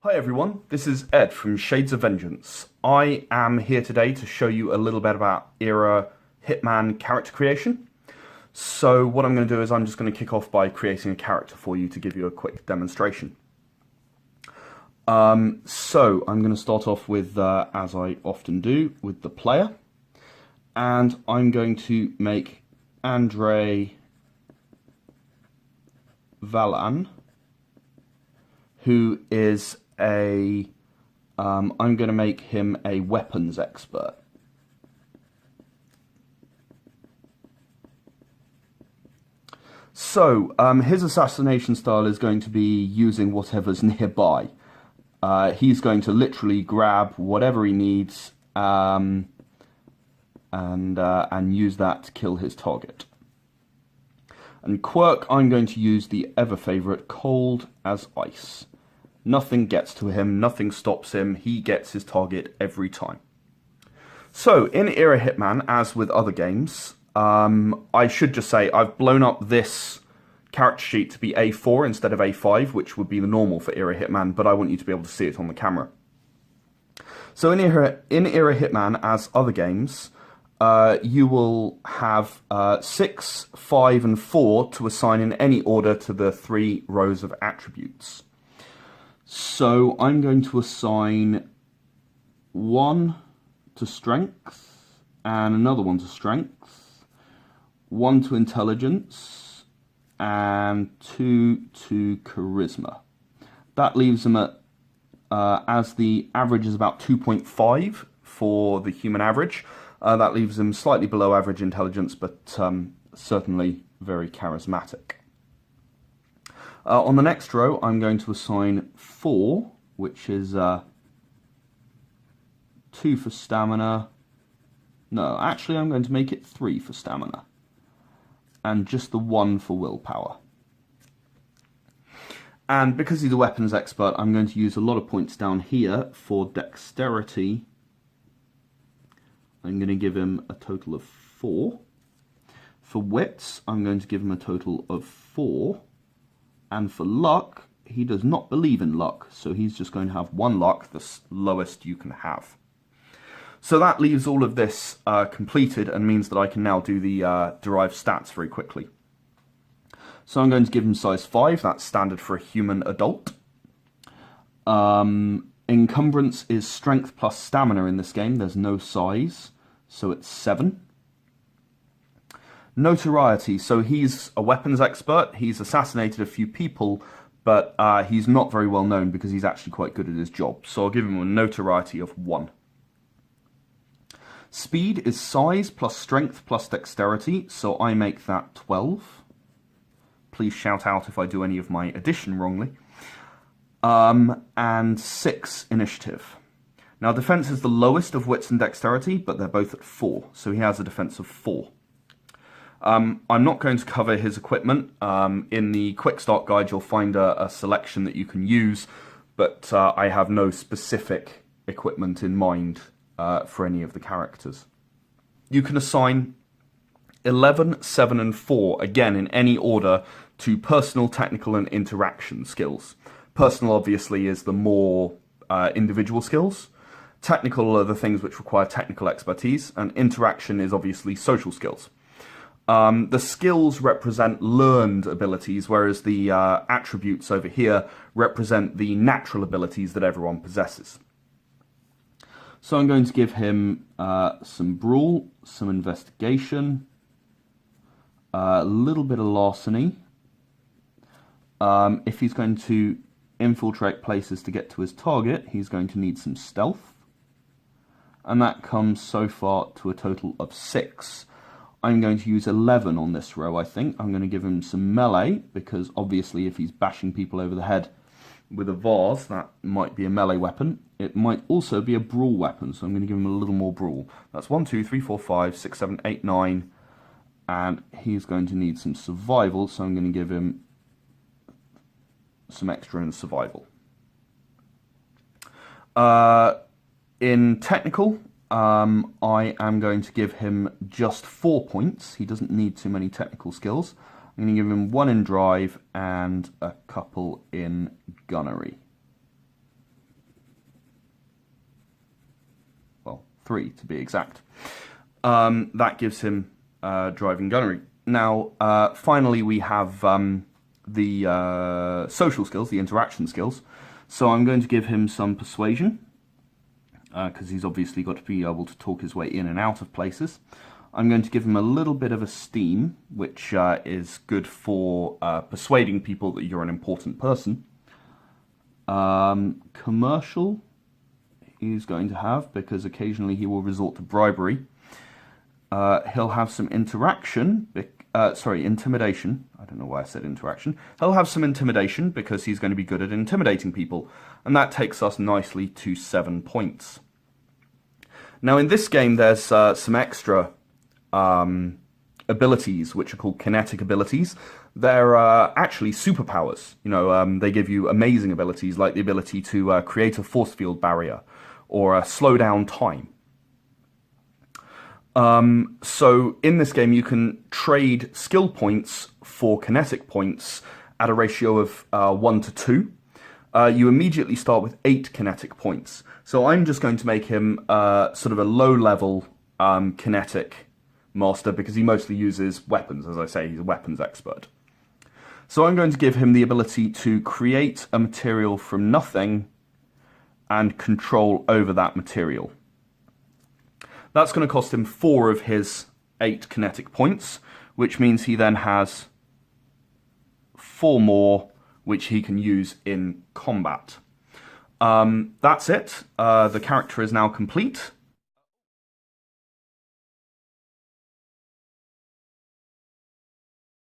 Hi everyone, this is Ed from Shades of Vengeance. I am here today to show you a little bit about Era Hitman character creation. So what I'm going to do is I'm just going to kick off by creating a character for you to give you a quick demonstration. So I'm going to start off with, as I often do, with the player. And I'm going to make Dre Valon, who is I'm going to make him a weapons expert. So, his assassination style is going to be using whatever's nearby. He's going to literally grab whatever he needs and use that to kill his target. And quirk, I'm going to use the ever-favourite Cold as Ice. Nothing gets to him, nothing stops him, he gets his target every time. So, in Era Hitman, as with other games, I should just say I've blown up this character sheet to be A4 instead of A5, which would be the normal for Era Hitman, but I want you to be able to see it on the camera. So in Era Hitman, as other games, you will have 6, 5, and 4 to assign in any order to the 3 rows of attributes. So I'm going to assign 1 to strength, and another 1 to strength, 1 to intelligence, and 2 to charisma. That leaves them at, as the average is about 2.5 for the human average, that leaves them slightly below average intelligence, but certainly very charismatic. On the next row, I'm going to assign 4, which is 2 for stamina. No, actually I'm going to make it 3 for stamina. And just the 1 for willpower. And because he's a weapons expert, I'm going to use a lot of points down here for dexterity. I'm going to give him a total of 4. For wits, I'm going to give him a total of 4. And for luck, he does not believe in luck, so he's just going to have 1 luck, the lowest you can have. So that leaves all of this completed and means that I can now do the derived stats very quickly. So I'm going to give him size 5, that's standard for a human adult. Encumbrance is strength plus stamina in this game, there's no size, so it's 7. Notoriety, so he's a weapons expert, he's assassinated a few people, but he's not very well known because he's actually quite good at his job, so I'll give him a notoriety of 1. Speed is size plus strength plus dexterity, so I make that 12. Please shout out if I do any of my addition wrongly. And 6 initiative. Now defense is the lowest of wits and dexterity, but they're both at 4, so he has a defense of 4. I'm not going to cover his equipment. In the quick start guide you'll find a selection that you can use, but I have no specific equipment in mind for any of the characters. You can assign 11, 7 and 4, again in any order, to personal, technical and interaction skills. Personal obviously is the more individual skills. Technical are the things which require technical expertise, and interaction is obviously social skills. The skills represent learned abilities, whereas the attributes over here represent the natural abilities that everyone possesses. So I'm going to give him some brawl, some investigation, a little bit of larceny. If he's going to infiltrate places to get to his target, he's going to need some stealth. And that comes so far to a total of 6. I'm going to use 11 on this row, I think. I'm going to give him some melee, because obviously if he's bashing people over the head with a vase, that might be a melee weapon. It might also be a brawl weapon, so I'm going to give him a little more brawl. That's 1, 2, 3, 4, 5, 6, 7, 8, 9. And he's going to need some survival, so I'm going to give him some extra in survival. In technical, I am going to give him just 4 points. He doesn't need too many technical skills. I'm going to give him 1 in drive and a couple in gunnery. 3 to be exact. That gives him driving gunnery. Now, finally, we have the social skills, the interaction skills. So I'm going to give him some persuasion, because he's obviously got to be able to talk his way in and out of places. I'm going to give him a little bit of esteem, which is good for persuading people that you're an important person. Commercial he's going to have, because occasionally he will resort to bribery. He'll have some intimidation. I don't know why I said interaction. He'll have some intimidation because he's going to be good at intimidating people. And that takes us nicely to 7 points. Now in this game there's some extra abilities which are called kinetic abilities. They're actually superpowers. You know, they give you amazing abilities like the ability to create a force field barrier or slow down time. So in this game you can trade skill points for kinetic points at a ratio of 1 to 2. You immediately start with 8 kinetic points. So I'm just going to make him sort of a low-level kinetic master because he mostly uses weapons. As I say, he's a weapons expert. So I'm going to give him the ability to create a material from nothing and control over that material. That's going to cost him 4 of his 8 kinetic points, which means he then has 4 more which he can use in combat. That's it. The character is now complete.